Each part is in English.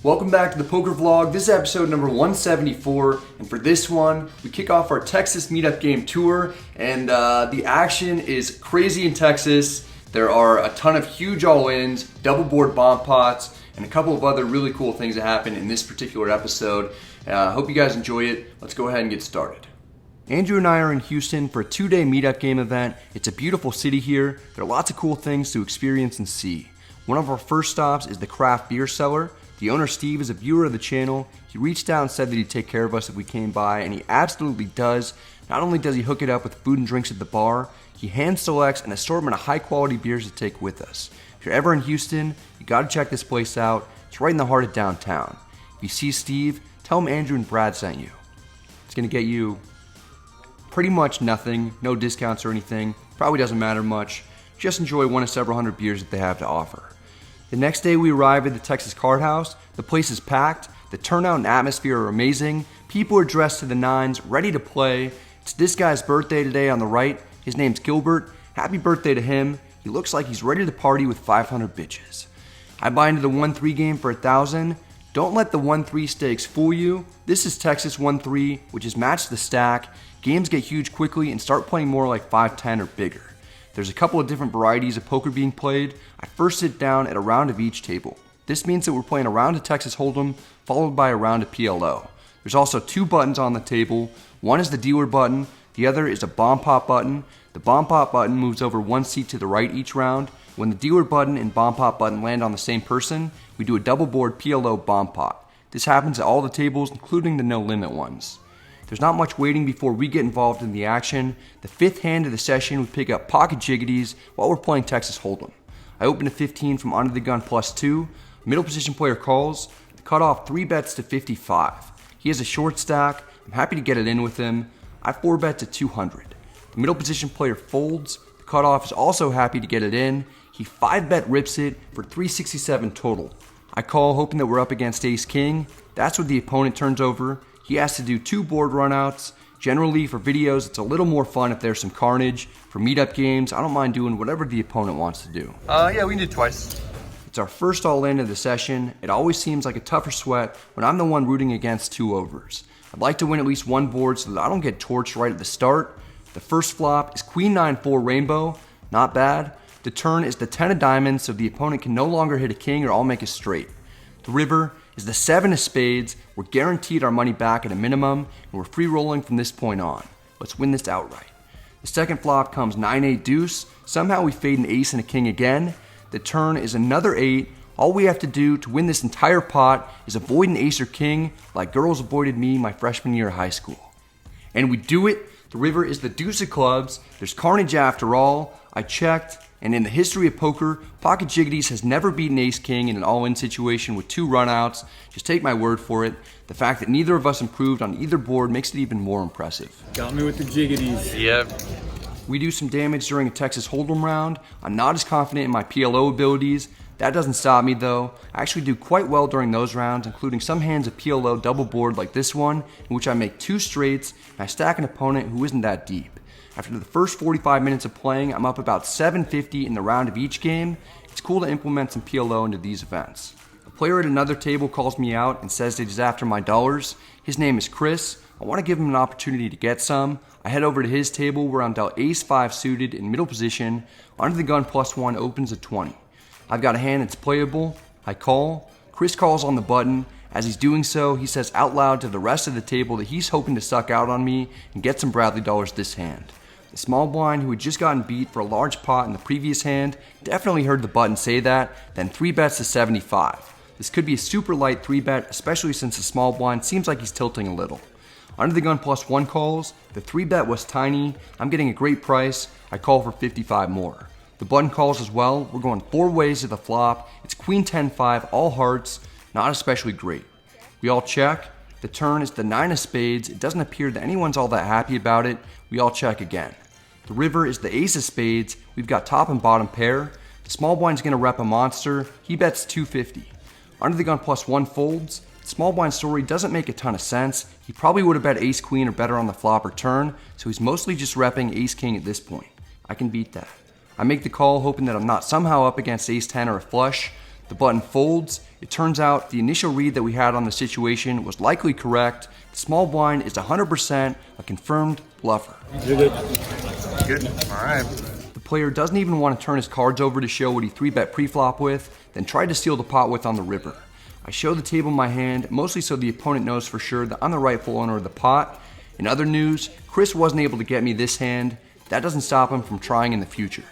Welcome back to the poker vlog. This is episode number 174, and for this one, we kick off our Texas meetup game tour, and the action is crazy in Texas. There are a ton of huge all-ins, double board bomb pots, and a couple of other really cool things that happen in this particular episode. Hope you guys enjoy it. Let's go ahead and get started. Andrew and I are in Houston for a 2-day meetup game event. It's a beautiful city here. There are lots of cool things to experience and see. One of our first stops is the craft beer cellar. The owner, Steve, is a viewer of the channel. He reached out and said that he'd take care of us if we came by, and he absolutely does. Not only does he hook it up with food and drinks at the bar, he hand selects an assortment of high-quality beers to take with us. If you're ever in Houston, you gotta check this place out. It's right in the heart of downtown. If you see Steve, tell him Andrew and Brad sent you. It's gonna get you pretty much nothing, no discounts or anything. Probably doesn't matter much. Just enjoy one of several hundred beers that they have to offer. The next day we arrive at the Texas Card House. The place is packed, the turnout and atmosphere are amazing, people are dressed to the nines, ready to play. It's this guy's birthday today on the right. His name's Gilbert. Happy birthday to him. He looks like he's ready to party with 500 bitches. I buy into the 1-3 game for 1,000. Don't let the 1-3 stakes fool you. This is Texas 1-3, which is match the stack. Games get huge quickly and start playing more like 5-10 or bigger. There's a couple of different varieties of poker being played. I first sit down at a round of each table. This means that we're playing a round of Texas Hold'em, followed by a round of PLO. There's also 2 buttons on the table. One is the dealer button, the other is a bomb pot button. The bomb pot button moves over 1 seat to the right each round. When the dealer button and bomb pot button land on the same person, we do a double board PLO bomb pot. This happens at all the tables, including the no limit ones. There's not much waiting before we get involved in the action. The 5th hand of the session, we pick up pocket jiggities while we're playing Texas Hold'em. I open a 15 from under the gun +2. Middle position player calls. The cutoff 3 bets to 55. He has a short stack. I'm happy to get it in with him. I 4 bet to 200. The middle position player folds. The cutoff is also happy to get it in. He 5 bet rips it for 367 total. I call hoping that we're up against ace king. That's what the opponent turns over. He has to do 2 board runouts. Generally, for videos, it's a little more fun if there's some carnage. For meetup games, I don't mind doing whatever the opponent wants to do. Yeah, we can do it twice. It's our first all-in of the session. It always seems like a tougher sweat when I'm the one rooting against 2 overs. I'd like to win at least 1 board so that I don't get torched right at the start. The first flop is Queen 9-4 rainbow. Not bad. The turn is the 10 of diamonds, so the opponent can no longer hit a king or I'll make a straight. The river is the 7 of spades. We're guaranteed our money back at a minimum, and we're free rolling from this point on. Let's win this outright. The second flop comes 9-8 deuce. Somehow we fade an ace and a king again. The turn is another 8. All we have to do to win this entire pot is avoid an ace or king like girls avoided me my freshman year of high school. And we do it. The river is the deuce of clubs. There's carnage after all. I checked. And in the history of poker, Pocket Jiggities has never beaten ace-king in an all-in situation with 2 runouts. Just take my word for it. The fact that neither of us improved on either board makes it even more impressive. Got me with the jiggities. Yep. We do some damage during a Texas Hold'em round. I'm not as confident in my PLO abilities. That doesn't stop me though. I actually do quite well during those rounds, including some hands of PLO double board like this one, in which I make 2 straights and I stack an opponent who isn't that deep. After the first 45 minutes of playing, I'm up about 750 in the round of each game. It's cool to implement some PLO into these events. A player at another table calls me out and says that he's after my dollars. His name is Chris. I want to give him an opportunity to get some. I head over to his table where I'm dealt ace-5 suited in middle position. Under the gun +1 opens a 20. I've got a hand that's playable. I call. Chris calls on the button. As he's doing so, he says out loud to the rest of the table that he's hoping to suck out on me and get some Bradley dollars this hand. The small blind, who had just gotten beat for a large pot in the previous hand, definitely heard the button say that, then 3 bets to 75. This could be a super light 3 bet, especially since the small blind seems like he's tilting a little. Under the gun +1 calls. The 3 bet was tiny. I'm getting a great price. I call for 55 more. The button calls as well. We're going 4 ways to the flop. It's Queen 10-5, all hearts. Not especially great. We all check. The turn is the 9 of spades. It doesn't appear that anyone's all that happy about it. We all check again. The river is the ace of spades. We've got top and bottom pair. The small blind's gonna rep a monster. He bets 250. Under the gun +1 folds. The small blind story doesn't make a ton of sense. He probably would have bet ace queen or better on the flop or turn, so he's mostly just repping ace king at this point. I can beat that. I make the call hoping that I'm not somehow up against ace 10 or a flush. The button folds. It turns out the initial read that we had on the situation was likely correct. The small blind is 100% a confirmed bluffer. You're good. Good. All right. The player doesn't even want to turn his cards over to show what he 3-bet pre-flop with, then tried to steal the pot with on the river. I show the table in my hand, mostly so the opponent knows for sure that I'm the rightful owner of the pot. In other news, Chris wasn't able to get me this hand. That doesn't stop him from trying in the future.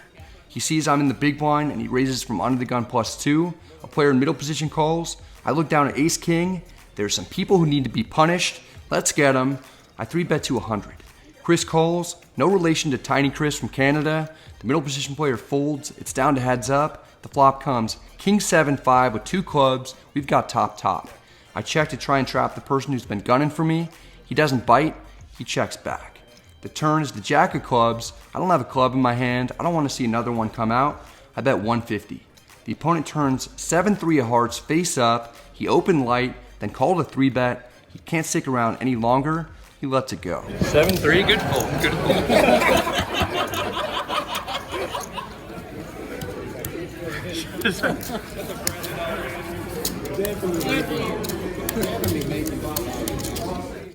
He sees I'm in the big blind and he raises from under the gun +2. A player in middle position calls. I look down at ace king. There's some people who need to be punished. Let's get them. I 3-bet to 100. Chris calls. No relation to Tiny Chris from Canada. The middle position player folds. It's down to heads up. The flop comes king 7-5 with 2 clubs. We've got top. I check to try and trap the person who's been gunning for me. He doesn't bite. He checks back. The turn is the jack of clubs. I don't have a club in my hand. I don't want to see another one come out. I bet 150. The opponent turns 7-3 of hearts face up. He opened light, then called a 3-bet. He can't stick around any longer. He lets it go. 7-3, good fold, good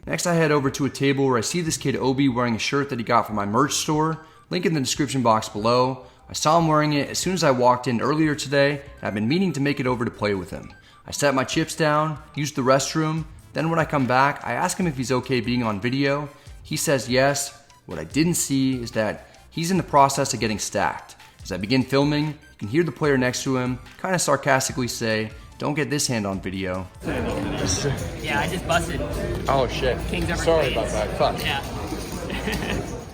Next, I head over to a table where I see this kid Obi wearing a shirt that he got from my merch store. Link in the description box below. I saw him wearing it as soon as I walked in earlier today, and I've been meaning to make it over to play with him. I set my chips down, used the restroom, then when I come back, I ask him if he's okay being on video. He says yes. What I didn't see is that he's in the process of getting stacked. As I begin filming, you can hear the player next to him kind of sarcastically say, "Don't get this hand on video." Yeah, I just busted. Oh shit. Kings over Sorry spades. about that. Fuck. Yeah.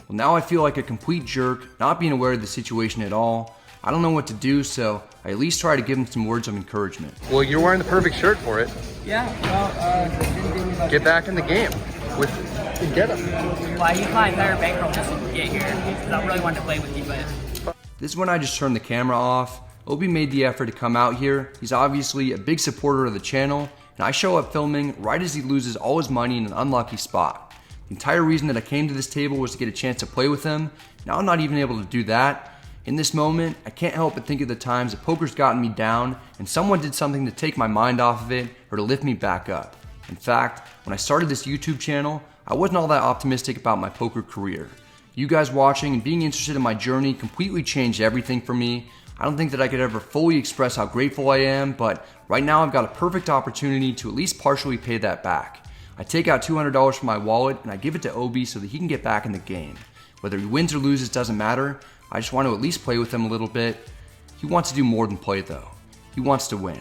Well, now I feel like a complete jerk, not being aware of the situation at all. I don't know what to do, so I at least try to give him some words of encouragement. Well, you're wearing the perfect shirt for it. Yeah, well, Get back in the game. Get him. well, I used my entire bankroll just to get here, because I really wanted to play with you, but This is when I just turned the camera off. Obi made the effort to come out here. He's obviously a big supporter of the channel, and I show up filming right as he loses all his money in an unlucky spot. The entire reason that I came to this table was to get a chance to play with him. Now I'm not even able to do that. In this moment, I can't help but think of the times that poker's gotten me down and someone did something to take my mind off of it or to lift me back up. In fact, when I started this YouTube channel, I wasn't all that optimistic about my poker career. You guys watching and being interested in my journey completely changed everything for me. I don't think that I could ever fully express how grateful I am, but right now I've got a perfect opportunity to at least partially pay that back. I take out $200 from my wallet and I give it to Obi so that he can get back in the game. Whether he wins or loses doesn't matter. I just want to at least play with him a little bit. He wants to do more than play though. He wants to win.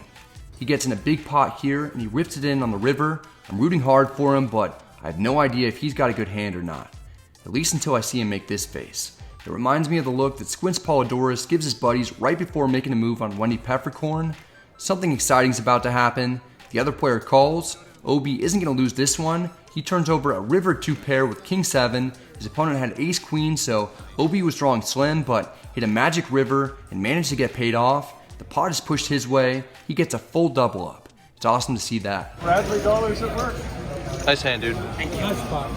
He gets in a big pot here and he rips it in on the river. I'm rooting hard for him, but I have no idea if he's got a good hand or not. At least until I see him make this face. It reminds me of the look that Squints Polydorus gives his buddies right before making a move on Wendy Peppercorn. Something exciting is about to happen. The other player calls. Obi isn't going to lose this one. He turns over a river 2 pair with king 7. His opponent had ace queen, so Obi was drawing slim, but hit a magic river and managed to get paid off. The pot is pushed his way. He gets a full double up. It's awesome to see that. Bradley dollars at work. Nice hand, dude. thank you. Nice spot.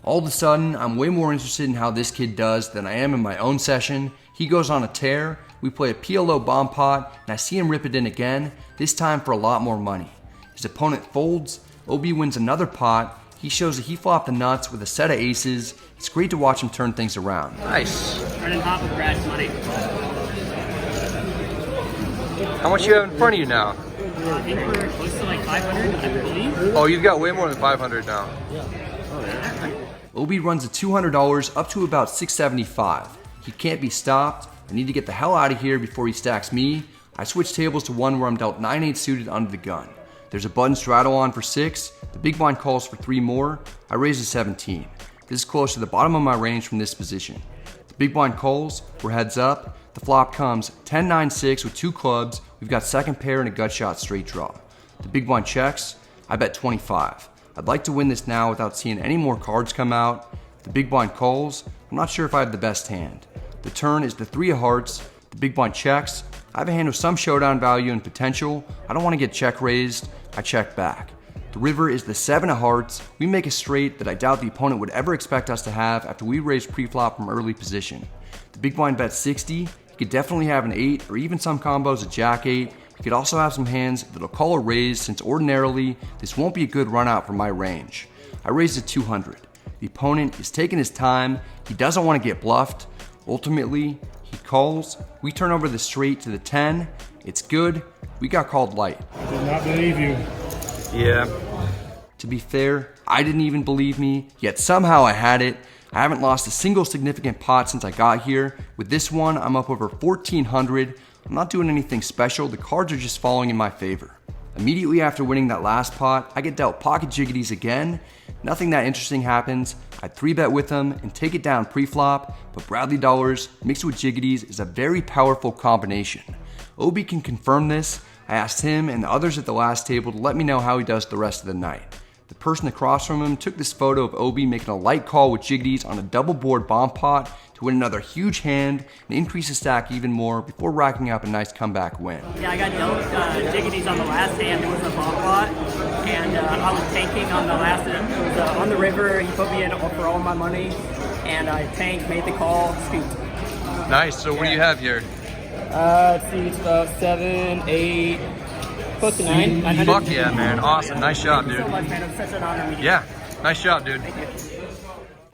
All of a sudden, I'm way more interested in how this kid does than I am in my own session. He goes on a tear, we play a PLO bomb pot, and I see him rip it in again, this time for a lot more money. His opponent folds, Obi wins another pot, he shows that he flopped the nuts with a set of aces. It's great to watch him turn things around. Nice. Running hot with Brad's money. How much you have in front of you now? I think we're close to like 500, I believe. Oh, you've got way more than 500 now. Obi runs the $200 up to about $675. He can't be stopped. I need to get the hell out of here before he stacks me. I switch tables to one where I'm dealt 9-8 suited under the gun. There's a button straddle on for 6. The big blind calls for 3 more. I raise to 17. This is close to the bottom of my range from this position. The big blind calls, we're heads up. The flop comes 10-9-6 with 2 clubs. We've got second pair and a gut shot straight draw. The big blind checks. I bet 25. I'd like to win this now without seeing any more cards come out. If the big blind calls, I'm not sure if I have the best hand. The turn is the 3 of hearts. The big blind checks. I have a hand with some showdown value and potential. I don't want to get check raised. I check back. The river is the 7 of hearts. We make a straight that I doubt the opponent would ever expect us to have after we raise pre-flop from early position. The big blind bets 60. He could definitely have an 8 or even some combos of Jack 8. He could also have some hands that'll call a raise, since ordinarily this won't be a good run out for my range. I raised to 200. The opponent is taking his time. He doesn't want to get bluffed. Ultimately, he calls. We turn over the straight to the 10. It's good. We got called light. I did not believe you. Yeah. To be fair, I didn't even believe me, yet somehow I had it. I haven't lost a single significant pot since I got here. With this one, I'm up over 1,400. I'm not doing anything special. The cards are just falling in my favor. Immediately after winning that last pot, I get dealt pocket jiggities again. Nothing that interesting happens. I 3-bet with them and take it down pre-flop, but Bradley dollars mixed with jiggities is a very powerful combination. Obi can confirm this. I asked him and the others at the last table to let me know how he does the rest of the night. The person across from him took this photo of Obi making a light call with jiggities on a double board bomb pot to win another huge hand and increase his stack even more before racking up a nice comeback win. Yeah, I got dealt jiggities on the last hand. It was a bomb pot, and I was tanking on the last hand. It was on the river. He put me in for all my money, and I tanked, made the call, scooped. Nice. So what do you have here? Let's see, it's about 7, 8, close to 9. Fuck yeah, man. Awesome. Nice job, dude. So much, man. It was such an honor meeting you. Yeah. Nice job, dude. Thank you.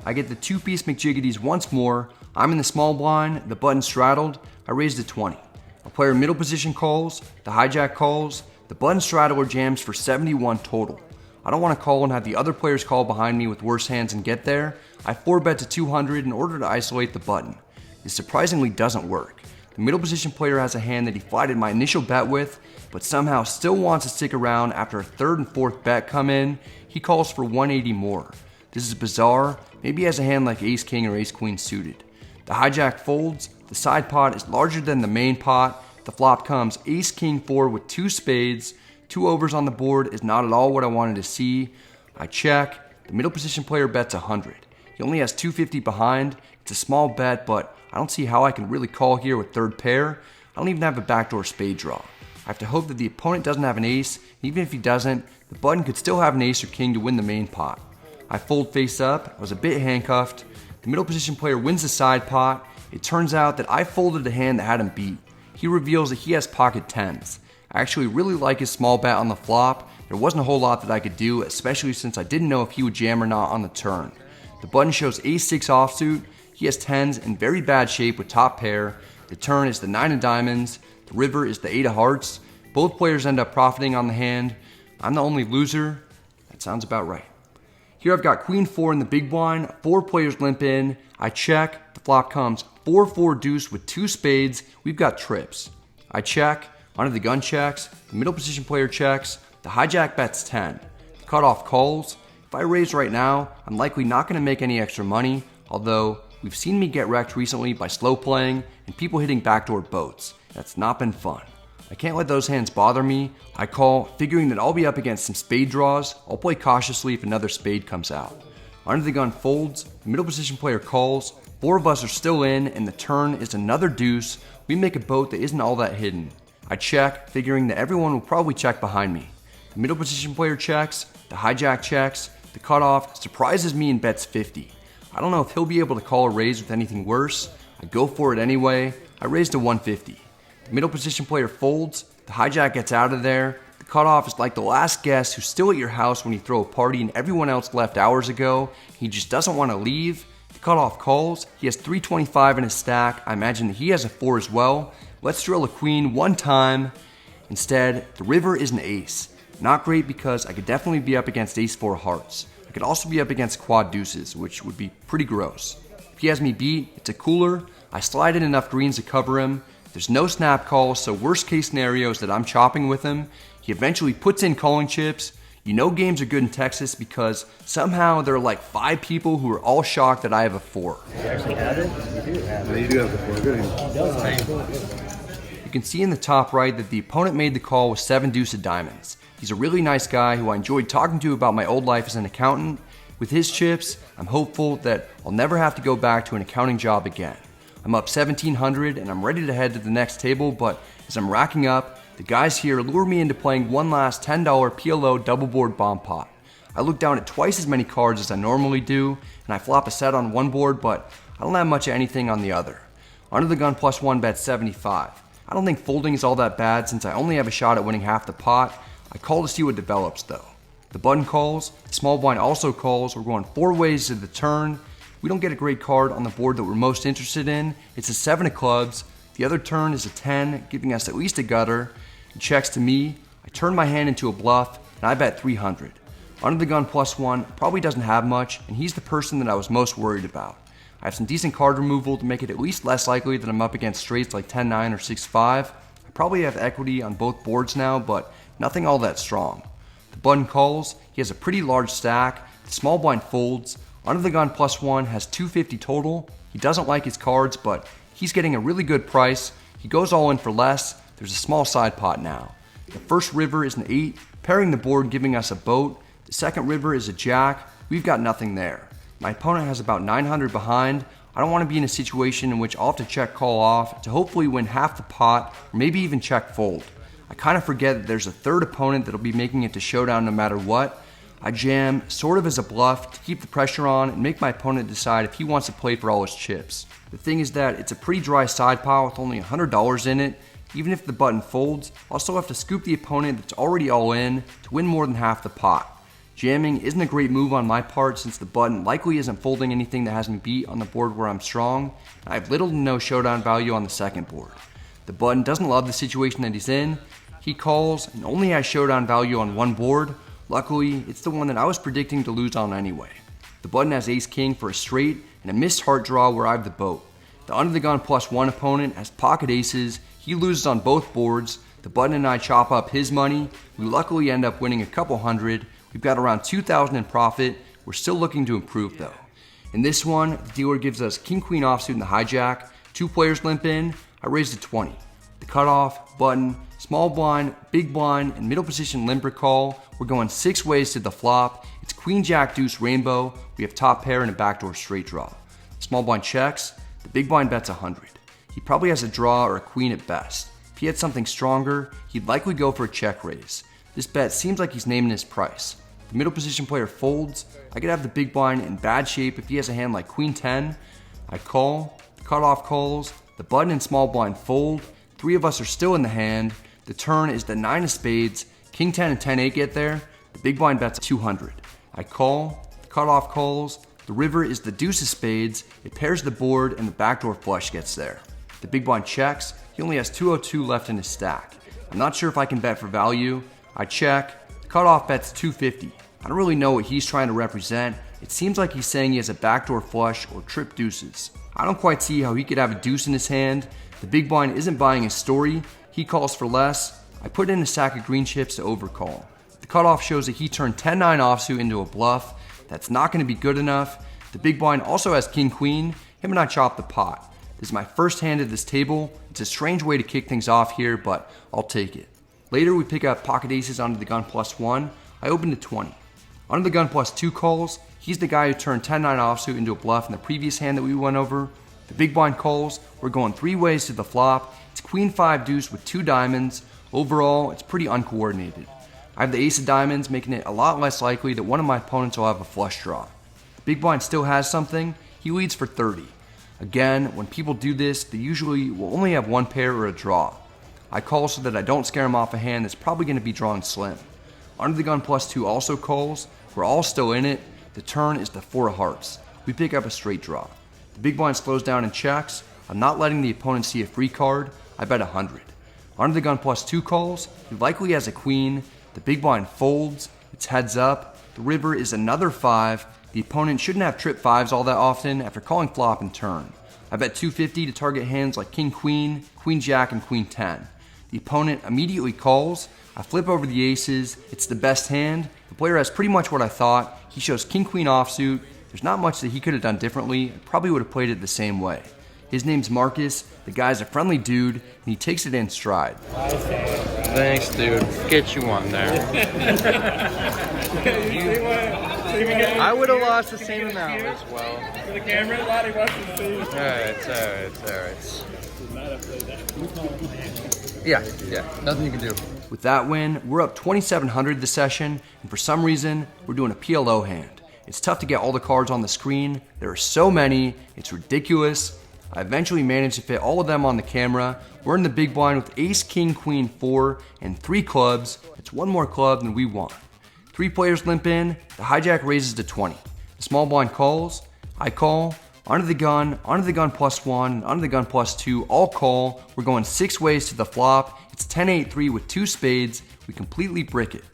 I get the 2-piece McJiggities once more. I'm in the small blind, the button straddled. I raise to 20. A player middle position calls, the hijack calls, the button straddler jams for 71 total. I don't want to call and have the other players call behind me with worse hands and get there. I 4-bet to 200 in order to isolate the button. This surprisingly doesn't work. The middle position player has a hand that he flighted my initial bet with, but somehow still wants to stick around after a 3rd and 4th bet come in. He calls for 180 more. This is bizarre. Maybe he has a hand like ace king or ace queen suited. The hijack folds. The side pot is larger than the main pot. The flop comes ace king 4 with 2 spades. 2 overs on the board is not at all what I wanted to see. I check. The middle position player bets 100. He only has 250 behind. It's a small bet, but I don't see how I can really call here with 3rd pair. I don't even have a backdoor spade draw. I have to hope that the opponent doesn't have an ace. Even if he doesn't, the button could still have an ace or king to win the main pot. I fold face up. I was a bit handcuffed. The middle position player wins the side pot. It turns out that I folded a hand that had him beat. He reveals that he has pocket 10s. I actually really like his small bet on the flop. There wasn't a whole lot that I could do, especially since I didn't know if he would jam or not on the turn. The button shows ace-6 offsuit. He has 10s in very bad shape with top pair. The turn is the 9 of diamonds. The river is the 8 of hearts. Both players end up profiting on the hand. I'm the only loser. That sounds about right. Here I've got queen 4 in the big blind. 4 players limp in. I check. The flop comes 4-4 deuce with 2 spades. We've got trips. I check. Onto the gun checks. The middle position player checks. The hijack bets 10. The cutoff calls. If I raise right now, I'm likely not going to make any extra money, although we've seen me get wrecked recently by slow playing and people hitting backdoor boats. That's not been fun. I can't let those hands bother me. I call, figuring that I'll be up against some spade draws. I'll play cautiously if another spade comes out. Under the gun folds, the middle position player calls. 4 of us are still in, and the turn is another deuce. We make a boat that isn't all that hidden. I check, figuring that everyone will probably check behind me. The middle position player checks, the hijack checks, the cutoff surprises me and bets 50. I don't know if he'll be able to call a raise with anything worse. I go for it anyway. I raise to 150. The middle position player folds, the hijack gets out of there. The cutoff is like the last guest who's still at your house when you throw a party and everyone else left hours ago. He just doesn't want to leave. The cutoff calls. He has 325 in his stack. I imagine that he has a 4 as well. Let's drill a queen one time. Instead, the river is an ace. Not great because I could definitely be up against ace 4 hearts. I could also be up against quad deuces, which would be pretty gross. If he has me beat, it's a cooler. I slide in enough greens to cover him. There's no snap call, so worst case scenario is that I'm chopping with him. He eventually puts in calling chips. You know games are good in Texas because somehow there are like 5 people who are all shocked that I have a 4. You actually have it? You do have it. You do have the 4. Good. He does. You can see in the top right that the opponent made the call with 7 deuce of diamonds. He's a really nice guy who I enjoyed talking to about my old life as an accountant. With his chips, I'm hopeful that I'll never have to go back to an accounting job again. I'm up 1,700 and I'm ready to head to the next table, but as I'm racking up, the guys here lure me into playing one last $10 PLO double board bomb pot. I look down at twice as many cards as I normally do, and I flop a set on one board, but I don't have much of anything on the other. Under the gun +1 bet 75. I don't think folding is all that bad since I only have a shot at winning half the pot. I call to see what develops though. The button calls, the small blind also calls. We're going 4 ways to the turn. We don't get a great card on the board that we're most interested in. It's a 7 of clubs. The other turn is a 10, giving us at least a gutter. He checks to me. I turn my hand into a bluff, and I bet 300. Under the gun +1 probably doesn't have much, and he's the person that I was most worried about. I have some decent card removal to make it at least less likely that I'm up against straights like 10-9 or 6-5. I probably have equity on both boards now, but nothing all that strong. The button calls. He has a pretty large stack. The small blind folds. Under the gun +1 has 250 total. He doesn't like his cards, but he's getting a really good price. He goes all in for less. There's a small side pot now. The first river is an 8, pairing the board, giving us a boat. The second river is a jack. We've got nothing there. My opponent has about 900 behind. I don't want to be in a situation in which I'll have to check call off to hopefully win half the pot, or maybe even check fold. I kind of forget that there's a third opponent that'll be making it to showdown no matter what. I jam sort of as a bluff to keep the pressure on and make my opponent decide if he wants to play for all his chips. The thing is that it's a pretty dry side pot with only $100 in it. Even if the button folds, I'll still have to scoop the opponent that's already all in to win more than half the pot. Jamming isn't a great move on my part since the button likely isn't folding anything that has me beat on the board where I'm strong. I have little to no showdown value on the second board. The button doesn't love the situation that he's in. He calls and only has showdown value on one board. Luckily, it's the one that I was predicting to lose on anyway. The button has ace-king for a straight and a missed heart draw where I have the boat. The under the gun +1 opponent has pocket aces. He loses on both boards. The button and I chop up his money. We luckily end up winning a couple hundred. We've got around 2,000 in profit. We're still looking to improve though. In this one, the dealer gives us king-queen offsuit in the hijack. 2 players limp in. I raise to 20. The cutoff, button, small blind, big blind, and middle position limper call. We're going 6 ways to the flop. It's queen, jack, deuce, rainbow. We have top pair and a backdoor straight draw. Small blind checks. The big blind bets 100. He probably has a draw or a queen at best. If he had something stronger, he'd likely go for a check raise. This bet seems like he's naming his price. The middle position player folds. I could have the big blind in bad shape if he has a hand like queen 10. I call. The cutoff calls. The button and small blind fold. 3 of us are still in the hand. The turn is the 9 of spades. King 10 and 10-8 get there. The big blind bets 200. I call. The cutoff calls. The river is the deuce of spades. It pairs the board and the backdoor flush gets there. The big blind checks. He only has 202 left in his stack. I'm not sure if I can bet for value. I check. The cutoff bets 250. I don't really know what he's trying to represent. It seems like he's saying he has a backdoor flush or trip deuces. I don't quite see how he could have a deuce in his hand. The big blind isn't buying his story. He calls for less. I put in a stack of green chips to overcall. The cutoff shows that he turned 10-9 offsuit into a bluff. That's not going to be good enough. The big blind also has king-queen. Him and I chop the pot. This is my first hand at this table. It's a strange way to kick things off here, but I'll take it. Later, we pick up pocket aces under the gun +1. I open to 20. Under the gun +2 calls. He's the guy who turned 10-9 offsuit into a bluff in the previous hand that we went over. The big blind calls. We're going 3 ways to the flop. It's queen 5 deuce with 2 diamonds. Overall, it's pretty uncoordinated. I have the ace of diamonds, making it a lot less likely that one of my opponents will have a flush draw. The big blind still has something. He leads for 30. Again, when people do this, they usually will only have 1 pair or a draw. I call so that I don't scare him off a hand that's probably going to be drawn slim. Under the gun +2 also calls. We're all still in it. The turn is the 4 of hearts. We pick up a straight draw. The big blind slows down and checks. I'm not letting the opponent see a free card. I bet 100. Under the gun +2 calls. He likely has a queen. The big blind folds. It's heads up. The river is another 5. The opponent shouldn't have trip 5s all that often after calling flop and turn. I bet 250 to target hands like king queen, queen jack, and queen 10. The opponent immediately calls. I flip over the aces. It's the best hand. The player has pretty much what I thought. He shows king queen offsuit. There's not much that he could have done differently. I probably would have played it the same way. His name's Marcus. The guy's a friendly dude, and he takes it in stride. Thanks, dude. Get you one there. I would have lost the same amount as well. For the camera, Lottie wants to see. Alright. Yeah, nothing you can do. With that win, we're up 2,700 this session, and for some reason, we're doing a PLO hand. It's tough to get all the cards on the screen. There are so many, it's ridiculous. I eventually managed to fit all of them on the camera. We're in the big blind with ace, king, queen, 4, and 3 clubs. It's one more club than we want. 3 players limp in, the hijack raises to 20. The small blind calls, I call, onto the gun +1, and onto the gun +2, all call. We're going 6 ways to the flop. It's 10-8-3 with 2 spades. We completely brick it.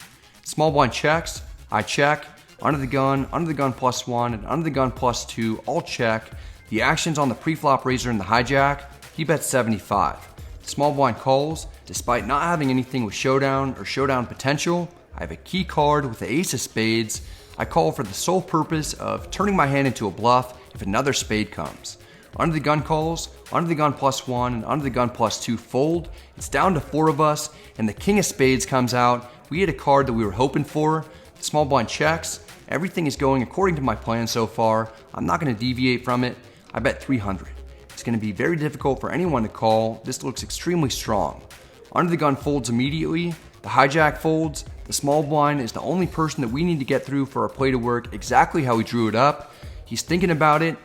Small blind checks, I check, onto the gun +1, and onto the gun +2, all check. The action's on the pre-flop raiser and the hijack. He bets 75. The small blind calls. Despite not having anything with showdown or showdown potential, I have a key card with the ace of spades. I call for the sole purpose of turning my hand into a bluff if another spade comes. Onto the gun calls, onto the gun +1, and onto the gun +2 fold. It's down to 4 of us, and the king of spades comes out. We hit a card that we were hoping for. The small blind checks. Everything is going according to my plan so far. I'm not going to deviate from it. I bet 300. It's going to be very difficult for anyone to call. This looks extremely strong. Onto the gun folds immediately. The hijack folds. The small blind is the only person that we need to get through for our play to work exactly how we drew it up. He's thinking about it.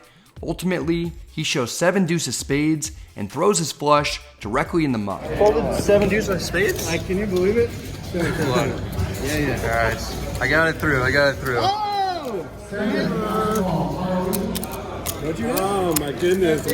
Ultimately, he shows 7 deuce of spades and throws his flush directly in the muck. Folded 7 deuce of spades? Can you believe it? Yeah. Alright, I got it through. Oh! Oh my goodness, what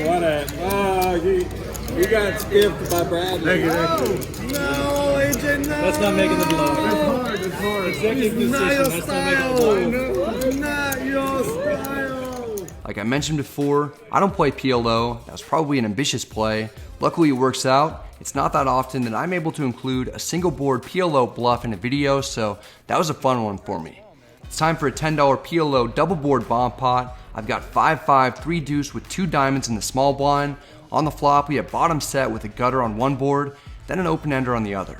you got skipped by Bradley. No, AJ, no. That's not making the bluff. It's hard. Executive decision. That's not making the bluff. Not your style. Like I mentioned before, I don't play PLO. That was probably an ambitious play. Luckily it works out. It's not that often that I'm able to include a single board PLO bluff in a video, so that was a fun one for me. It's time for a $10 PLO double board bomb pot. I've got 5-5, 3 deuce with 2 diamonds in the small blind. On the flop, we have bottom set with a gutter on one board, then an open ender on the other.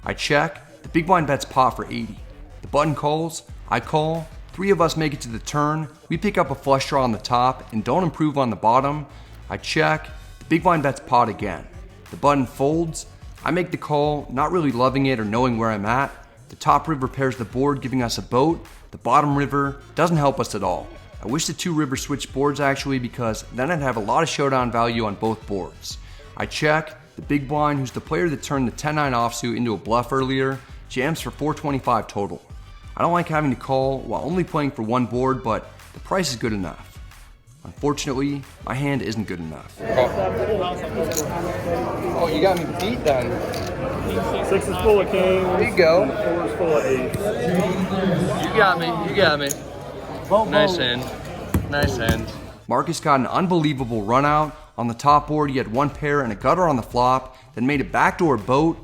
I check, the big blind bets pot for 80. The button calls, I call, 3 of us make it to the turn. We pick up a flush draw on the top and don't improve on the bottom. I check, the big blind bets pot again. The button folds, I make the call, not really loving it or knowing where I'm at. The top river pairs the board, giving us a boat. The bottom river doesn't help us at all. I wish the 2 rivers switched boards actually, because then I'd have a lot of showdown value on both boards. I check, the big blind, who's the player that turned the 10-9 offsuit into a bluff earlier, jams for 425 total. I don't like having to call while only playing for 1 board, but the price is good enough. Unfortunately, my hand isn't good enough. Oh, you got me beat then. 6 is full of kings. There you go. 4 is full of ace. You got me. Nice hand. Marcus got an unbelievable run out. On the top board, he had 1 pair and a gutter on the flop, then made a backdoor boat.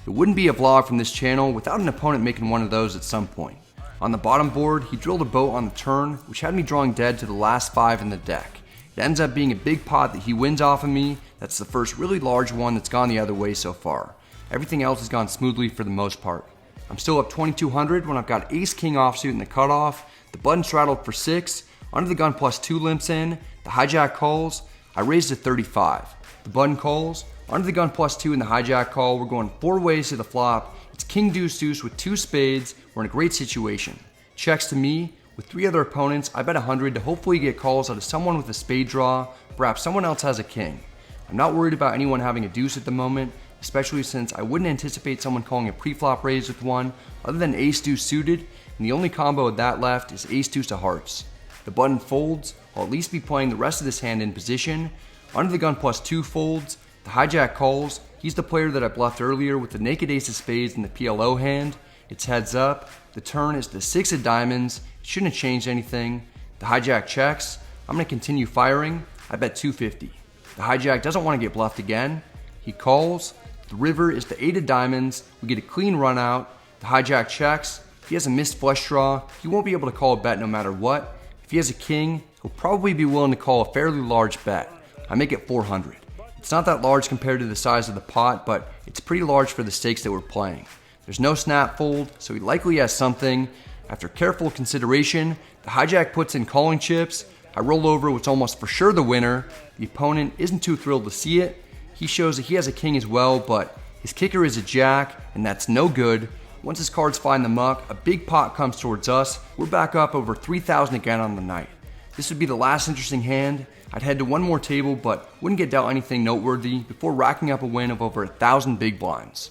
It wouldn't be a vlog from this channel without an opponent making one of those at some point. On the bottom board, he drilled a boat on the turn, which had me drawing dead to the last 5 in the deck. It ends up being a big pot that he wins off of me. That's the first really large one that's gone the other way so far. Everything else has gone smoothly for the most part. I'm still up 2200 when I've got ace king offsuit in the cutoff. The button straddled for 6. Under the gun +2 limps in. The hijack calls. I raised to 35. The button calls. Under the gun +2 in the hijack call. We're going 4 ways to the flop. It's king deuce deuce with 2 spades. We're in a great situation. Checks to me. With 3 other opponents, I bet 100 to hopefully get calls out of someone with a spade draw. Perhaps someone else has a king. I'm not worried about anyone having a deuce at the moment, especially since I wouldn't anticipate someone calling a pre-flop raise with one other than ace deuce suited, and the only combo of that left is ace deuce of hearts. The button folds. I'll at least be playing the rest of this hand in position. Under the gun +2 folds. The hijack calls. He's the player that I bluffed earlier with the naked ace of spades in the PLO hand. It's heads up. The turn is the 6 of diamonds. It shouldn't have changed anything. The hijack checks. I'm going to continue firing. I bet 250. The hijack doesn't want to get bluffed again. He calls. The river is the 8 of diamonds. We get a clean run out. The hijack checks. If he has a missed flush draw, he won't be able to call a bet no matter what. If he has a king, he'll probably be willing to call a fairly large bet. I make it 400. It's not that large compared to the size of the pot, but it's pretty large for the stakes that we're playing. There's no snap fold, so he likely has something. After careful consideration, the hijack puts in calling chips. I roll over what's almost for sure the winner. The opponent isn't too thrilled to see it. He shows that he has a king as well, but his kicker is a jack, and that's no good. Once his cards find the muck, a big pot comes towards us. We're back up over 3,000 again on the night. This would be the last interesting hand. I'd head to one more table, but wouldn't get dealt anything noteworthy before racking up a win of over 1,000 big blinds.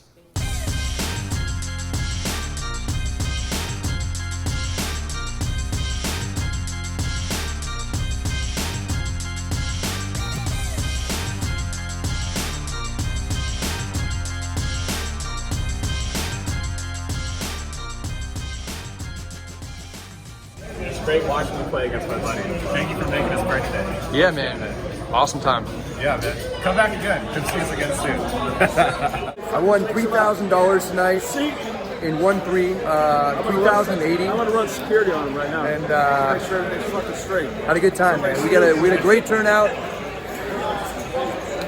It's great watching you play against my buddy. Thank you for making us birthday. Yeah, man. Awesome time. Yeah, man. Come back again. Come see us again soon. I won $3,000 tonight in 1-3, 3,080. I'm gonna run security on him right now. And make sure everything's fucking straight. had a good time, man. We had a great turnout.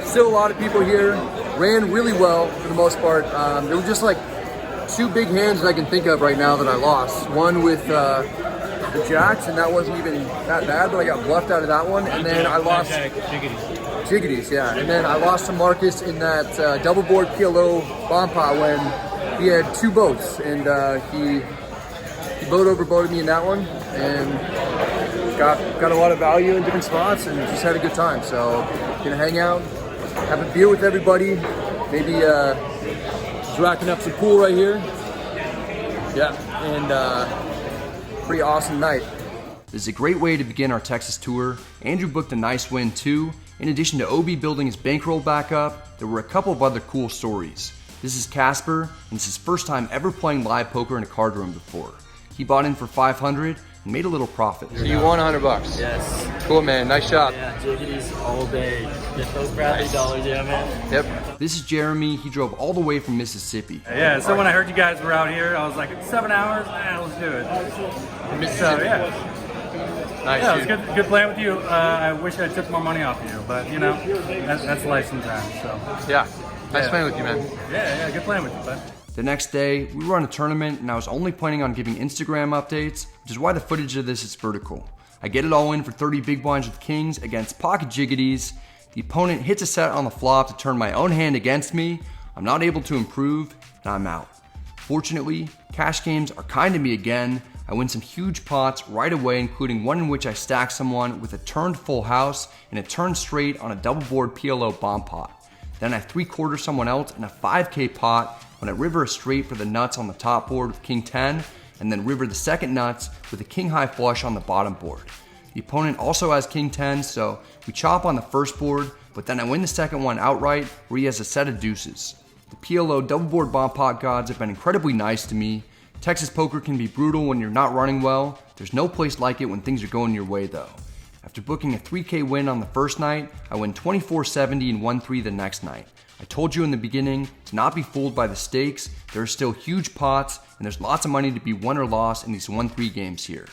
Still a lot of people here. Ran really well for the most part. There were just like 2 big hands that I can think of right now that I lost. One with the jacks, and that wasn't even that bad, but I got bluffed out of that one. And then I lost jiggities, yeah. And then I lost to Marcus in that double board PLO bomb pot when he had 2 boats, and he boat overboated me in that one, and got a lot of value in different spots, and just had a good time. So gonna hang out, have a beer with everybody, maybe just racking up some pool right here. Yeah, and pretty awesome night. This is a great way to begin our Texas tour. Andrew booked a nice win too. In addition to Obi building his bankroll back up, there were a couple of other cool stories. This is Casper, and it's his first time ever playing live poker in a card room before. He bought in for $500 and made a little profit. So you won $100. Yes. Cool, man. Nice job. Yeah, jiggities all day. Get those Bradley dollars, yeah, man. Yep. This is Jeremy. He drove all the way from Mississippi. Yeah, so when I heard you guys were out here, I was like, 7 hours? Let's do it. So, yeah. Nice, Yeah, it was dude. good playing with you. I wish I took more money off you, but you know, that's life sometimes. So Yeah. Nice playing with you, man. yeah, good playing with you, bud. The next day, we were on a tournament and I was only planning on giving Instagram updates, which is why the footage of this is vertical. I get it all in for 30 big blinds with kings against pocket jiggities. The opponent hits a set on the flop to turn my own hand against me. I'm not able to improve, and I'm out. Fortunately, cash games are kind to me again. I win some huge pots right away, including one in which I stack someone with a turned full house and a turned straight on a double board PLO bomb pot. Then I 3/4 someone else in a 5K pot when I river a straight for the nuts on the top board with king 10, and then river the second nuts with a king high flush on the bottom board. The opponent also has king 10, so we chop on the first board, but then I win the second one outright where he has a set of deuces. The PLO double board bomb pot gods have been incredibly nice to me. Texas poker can be brutal when you're not running well. There's no place like it when things are going your way though. After booking a 3K win on the first night, I win 2470 and 1-3 the next night. I told you in the beginning to not be fooled by the stakes. There are still huge pots and there's lots of money to be won or lost in these 1-3 games here.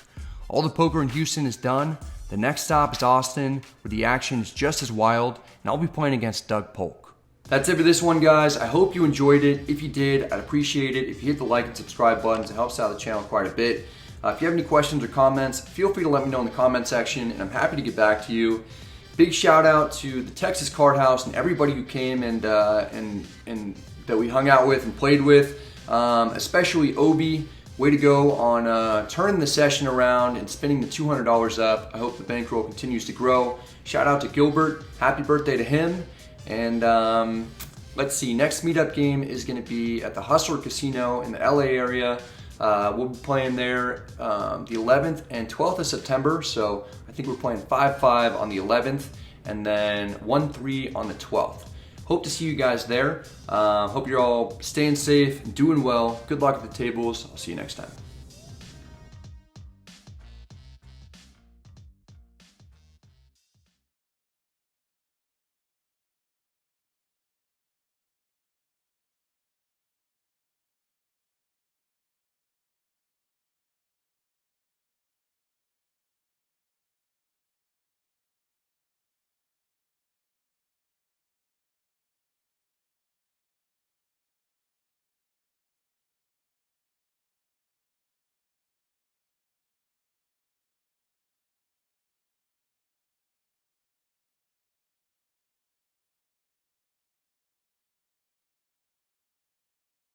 All the poker in Houston is done. The next stop is Austin, where the action is just as wild, and I'll be playing against Doug Polk. That's it for this one, guys. I hope you enjoyed it. If you did, I'd appreciate it if you hit the like and subscribe buttons. It helps out the channel quite a bit. If you have any questions or comments, feel free to let me know in the comment section, and I'm happy to get back to you. Big shout out to the Texas Card House and everybody who came and that we hung out with and played with, especially Obi. Way to go on turning the session around and spinning the $200 up. I hope the bankroll continues to grow. Shout out to Gilbert. Happy birthday to him. And let's see, next meetup game is going to be at the Hustler Casino in the LA area. We'll be playing there the 11th and 12th of September. So I think we're playing 5-5 on the 11th and then 1-3 on the 12th. Hope to see you guys there. Hope you're all staying safe and doing well. Good luck at the tables. I'll see you next time.